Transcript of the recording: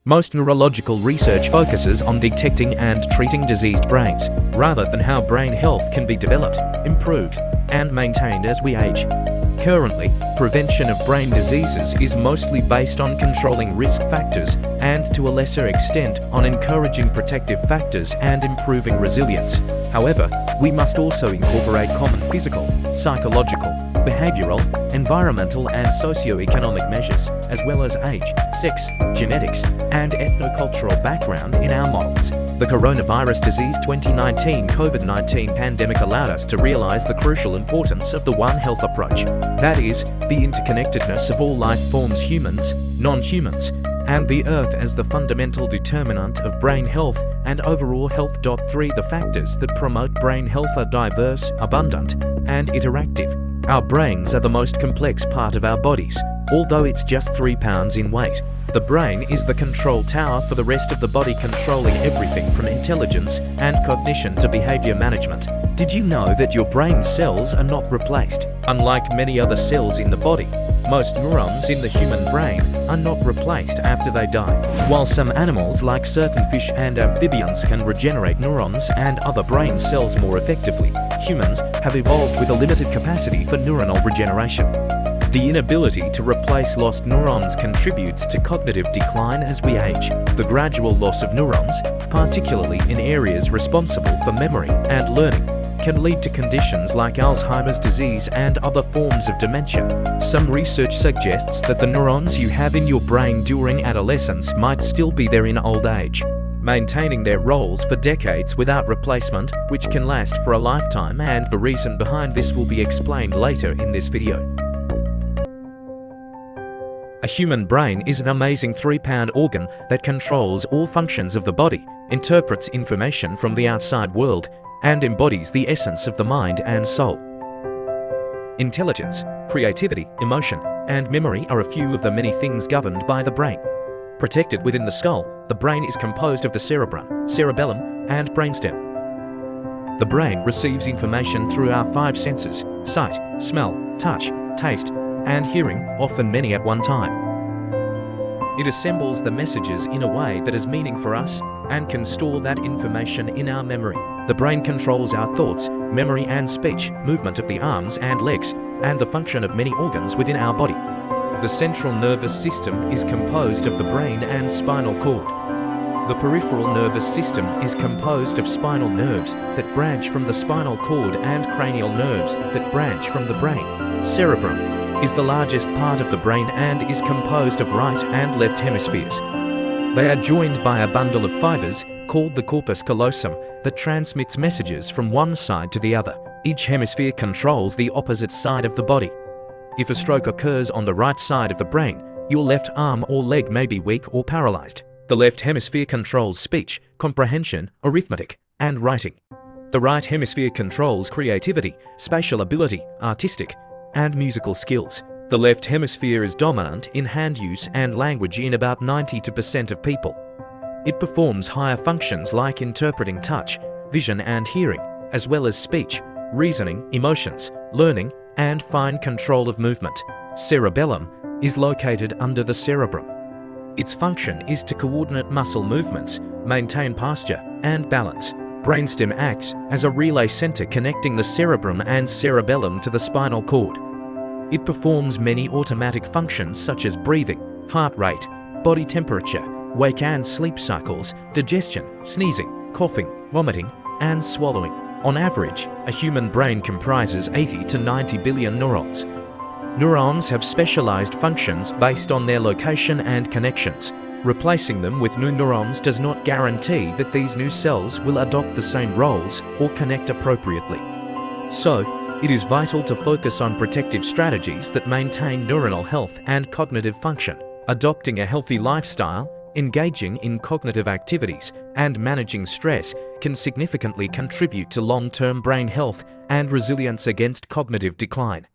Most neurological research focuses on detecting and treating diseased brains, rather than how brain health can be developed, improved, and maintained as we age. Currently, prevention of brain diseases is mostly based on controlling risk factors and, to a lesser extent, on encouraging protective factors and improving resilience. However, we must also incorporate common physical, psychological, behavioral, environmental and socio-economic measures, as well as age, sex, genetics, and ethnocultural background in our models. The coronavirus disease 2019 COVID-19 pandemic allowed us to realize the crucial importance of the One Health approach. That is, the interconnectedness of all life forms, humans, non-humans, and the Earth as the fundamental determinant of brain health and overall health. 3. The factors that promote brain health are diverse, abundant, and interactive. Our brains are the most complex part of our bodies, although it's just 3 pounds in weight. The brain is the control tower for the rest of the body, controlling everything from intelligence and cognition to behavior management. Did you know that your brain cells are not replaced? Unlike many other cells in the body, most neurons in the human brain are not replaced after they die. While some animals, like certain fish and amphibians, can regenerate neurons and other brain cells more effectively, humans have evolved with a limited capacity for neuronal regeneration. The inability to replace lost neurons contributes to cognitive decline as we age. The gradual loss of neurons, particularly in areas responsible for memory and learning, can lead to conditions like Alzheimer's disease and other forms of dementia. Some research suggests that the neurons you have in your brain during adolescence might still be there in old age, maintaining their roles for decades without replacement, which can last for a lifetime, and the reason behind this will be explained later in this video. A human brain is an amazing 3-pound organ that controls all functions of the body, interprets information from the outside world, and embodies the essence of the mind and soul. Intelligence, creativity, emotion, and memory are a few of the many things governed by the brain. Protected within the skull, the brain is composed of the cerebrum, cerebellum, and brainstem. The brain receives information through our 5 senses: sight, smell, touch, taste, and hearing, often many at one time. It assembles the messages in a way that is meaning for us and can store that information in our memory. The brain controls our thoughts, memory and speech, movement of the arms and legs, and the function of many organs within our body. The central nervous system is composed of the brain and spinal cord. The peripheral nervous system is composed of spinal nerves that branch from the spinal cord and cranial nerves that branch from the brain. Cerebrum is the largest part of the brain and is composed of right and left hemispheres. They are joined by a bundle of fibers called the corpus callosum that transmits messages from one side to the other. Each hemisphere controls the opposite side of the body. If a stroke occurs on the right side of the brain, your left arm or leg may be weak or paralyzed. The left hemisphere controls speech, comprehension, arithmetic, and writing. The right hemisphere controls creativity, spatial ability, artistic, and musical skills. The left hemisphere is dominant in hand use and language in about 92% of people. It performs higher functions like interpreting touch, vision and hearing, as well as speech, reasoning, emotions, learning, and fine control of movement. Cerebellum is located under the cerebrum. Its function is to coordinate muscle movements, maintain posture, and balance. Brainstem acts as a relay center connecting the cerebrum and cerebellum to the spinal cord. It performs many automatic functions such as breathing, heart rate, body temperature, wake and sleep cycles, digestion, sneezing, coughing, vomiting, and swallowing. On average, a human brain comprises 80 to 90 billion neurons. Neurons have specialized functions based on their location and connections. Replacing them with new neurons does not guarantee that these new cells will adopt the same roles or connect appropriately. So, it is vital to focus on protective strategies that maintain neuronal health and cognitive function. Adopting a healthy lifestyle, engaging in cognitive activities, and managing stress can significantly contribute to long-term brain health and resilience against cognitive decline.